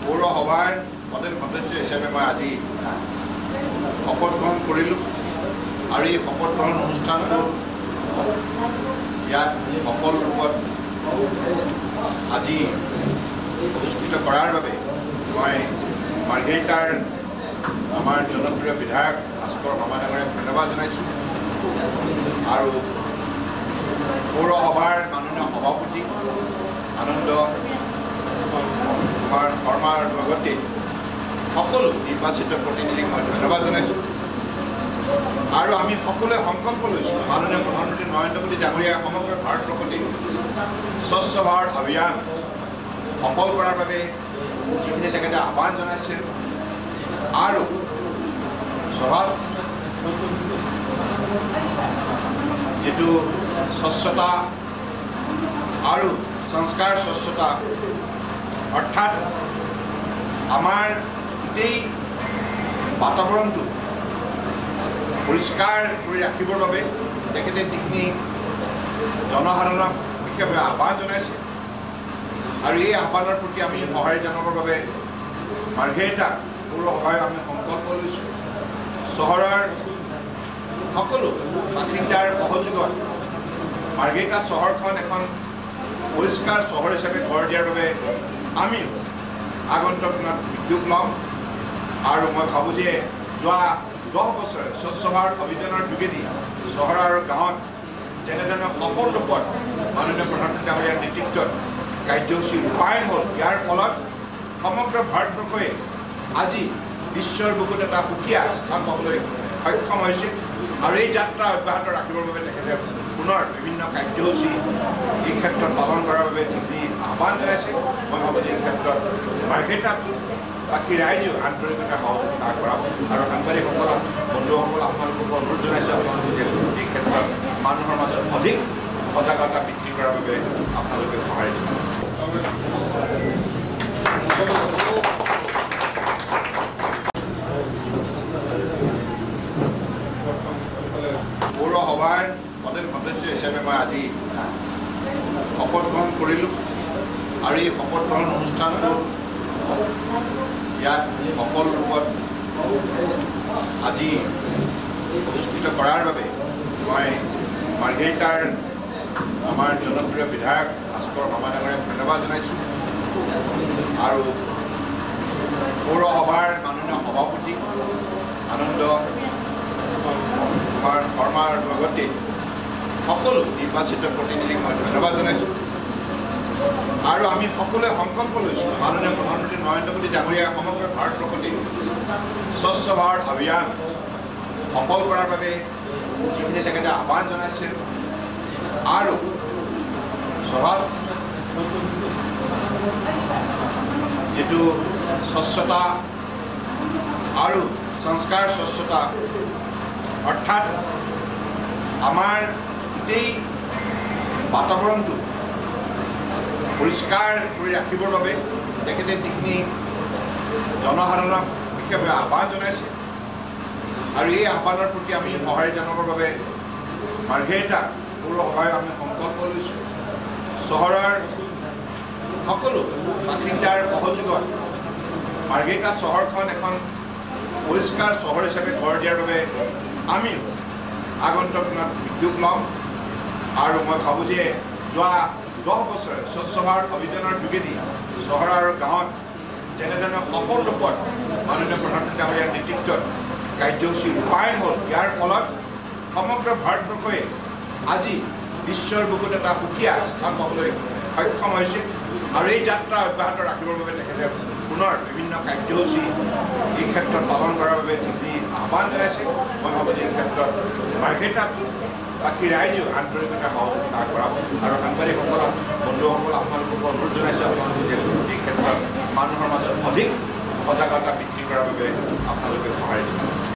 পৌৰসভাৰ প্ৰধান সদস্য হিচাপে মই আজি শপত গ্ৰহণ কৰিলোঁ আৰু এই শপত গ্ৰহণ অনুষ্ঠানটো ইয়াত সফল ৰূপত আজি অনুষ্ঠিত কৰাৰ বাবে মই মাৰ্ঘেৰিটাৰ আমাৰ জনপ্ৰিয় বিধায়ক ভাস্কৰ শৰ্মা ডাঙৰীয়াক ধন্যবাদ জনাইছোঁ আৰু পৌৰসভাৰ মাননীয় সভাপতি আনন্দ কুমাৰ শৰ্মাৰ লগতে সকলো নিৰ্বাচিত প্ৰতিনিধিক মই ধন্যবাদ জনাইছোঁ আৰু আমি সকলোৱে সংকল্প লৈছোঁ মাননীয় প্ৰধানমন্ত্ৰী নৰেন্দ্ৰ মোদী ডাঙৰীয়াই সমগ্ৰ ভাৰতবৰ্ষতে স্বচ্ছ ভাৰত অভিযান সফল কৰাৰ বাবে যিখিনি তেখেতে আহ্বান জনাইছে আৰু স্বভাৱ যিটো স্বচ্ছতা আৰু সংস্কাৰ স্বচ্ছতা অৰ্থাৎ আমাৰ গোটেই বাতাবৰণটো পৰিষ্কাৰ কৰি ৰাখিবৰ বাবে তেখেতে যিখিনি জনসাধাৰণক বিশেষভাৱে আহ্বান জনাইছে আৰু এই আহ্বানৰ প্ৰতি আমি সঁহাৰি জনাবৰ বাবে মাৰ্ঘেৰিটা পৌৰসভাই আমি সংকল্প লৈছোঁ চহৰৰ সকলো বাসিন্দাৰ সহযোগত মাৰ্ঘেৰিটা চহৰখন এখন পৰিষ্কাৰ চহৰ হিচাপে গঢ় দিয়াৰ বাবে আমি আগন্তুক দিনত উদ্যোগ ল'ম আৰু মই ভাবোঁ যে যোৱা 10 বছৰে স্বচ্ছ ভাৰত অভিযানৰ যোগেদি চহৰ আৰু গাঁৱত যেনেধৰণে সফল ৰূপত মাননীয় প্ৰধানমন্ত্ৰী ডাঙৰীয়াৰ নেতৃত্বত কাৰ্যসূচী ৰূপায়ণ হ'ল ইয়াৰ ফলত সমগ্ৰ ভাৰতবৰ্ষই আজি বিশ্বৰ বুকুত এটা সুকীয়া স্থান পাবলৈ সক্ষম হৈছে আৰু এই যাত্ৰা অব্যাহত ৰাখিবৰ বাবে তেখেতে পুনৰ বিভিন্ন কাৰ্যসূচী এই ক্ষেত্ৰত পালন কৰাৰ বাবে যিখিনি আহ্বান জনাইছে মই ভাবোঁ যে এই ক্ষেত্ৰত মাৰ্ঘেৰিটাত বাকী ৰাইজেও আন্তৰিকতা সহযোগিতা আগবঢ়াব আৰু সাংবাদিকসকলক বন্ধুসকল আপোনালোকক অনুৰোধ জনাইছোঁ আপোনালোকে যে এই ক্ষেত্ৰত মানুহৰ মাজত অধিক সজাগতা বৃদ্ধি কৰাৰ বাবে আপোনালোকে সহায় জনাব পৌৰসভাৰ প্ৰধান সদস্য হিচাপে মই আজি শপত গ্ৰহণ কৰিলোঁ আৰু এই শপত গ্ৰহণ অনুষ্ঠানটো ইয়াত সফল ৰূপত আজি অনুষ্ঠিত কৰাৰ বাবে মই মাৰ্ঘেৰিটাৰ আমাৰ জনপ্ৰিয় বিধায়ক ভাস্কৰ শৰ্মা ডাঙৰীয়াক ধন্যবাদ জনাইছোঁ আৰু পৌৰসভাৰ মাননীয় সভাপতি আনন্দ কুমাৰ শৰ্মাৰ লগতে সকলো নিৰ্বাচিত প্ৰতিনিধিক মই ধন্যবাদ জনাইছোঁ আৰু আমি সকলোৱে সংকল্প লৈছোঁ মাননীয় প্ৰধানমন্ত্ৰী নৰেন্দ্ৰ মোদী ডাঙৰীয়াই সমগ্ৰ ভাৰতবৰ্ষতে স্বচ্ছ ভাৰত অভিযান সফল কৰাৰ বাবে যিখিনি তেখেতে আহ্বান জনাইছে আৰু স্বভাৱ যিটো স্বচ্ছতা আৰু সংস্কাৰ স্বচ্ছতা অৰ্থাৎ আমাৰ গোটেই বাতাবৰণটো পৰিষ্কাৰ কৰি ৰাখিবৰ বাবে তেখেতে যিখিনি জনসাধাৰণক বিশেষভাৱে আহ্বান জনাইছে আৰু এই আহ্বানৰ প্ৰতি আমি সঁহাৰি জনাবৰ বাবে মাৰ্ঘেৰিটা পৌৰসভাই আমি সংকল্প লৈছোঁ চহৰৰ সকলো বাসিন্দাৰ সহযোগত মাৰ্ঘেৰিটা চহৰখন এখন পৰিষ্কাৰ চহৰ হিচাপে গঢ় দিয়াৰ বাবে আমি আগন্তুক দিনত উদ্যোগ ল'ম আৰু মই ভাবোঁ যে যোৱা 10 বছৰে স্বচ্ছ ভাৰত অভিযানৰ যোগেদি চহৰ আৰু গাঁৱত যেনেধৰণে সফল ৰূপত মাননীয় প্ৰধানমন্ত্ৰী ডাঙৰীয়াৰ নেতৃত্বত কাৰ্যসূচী ৰূপায়ণ হ'ল ইয়াৰ ফলত সমগ্ৰ ভাৰতবৰ্ষই আজি বিশ্বৰ বুকুত এটা সুকীয়া স্থান পাবলৈ সক্ষম হৈছে আৰু এই যাত্ৰা অব্যাহত ৰাখিবৰ বাবে তেখেতে পুনৰ বিভিন্ন কাৰ্যসূচী এই ক্ষেত্ৰত পালন কৰাৰ বাবে যিখিনি আহ্বান জনাইছে মই ভাবোঁ যে এই ক্ষেত্ৰত মাৰ্ঘেৰিটাত বাকী ৰাইজেও আন্তৰিকতা সহযোগিতা আগবঢ়াব আৰু সাংবাদিকসকলক বন্ধুসকল আপোনালোকক অনুৰোধ জনাইছোঁ আপোনালোকে যে এই ক্ষেত্ৰত মানুহৰ মাজত অধিক সজাগতা বৃদ্ধি কৰাৰ বাবে আপোনালোকে সহায় জনাব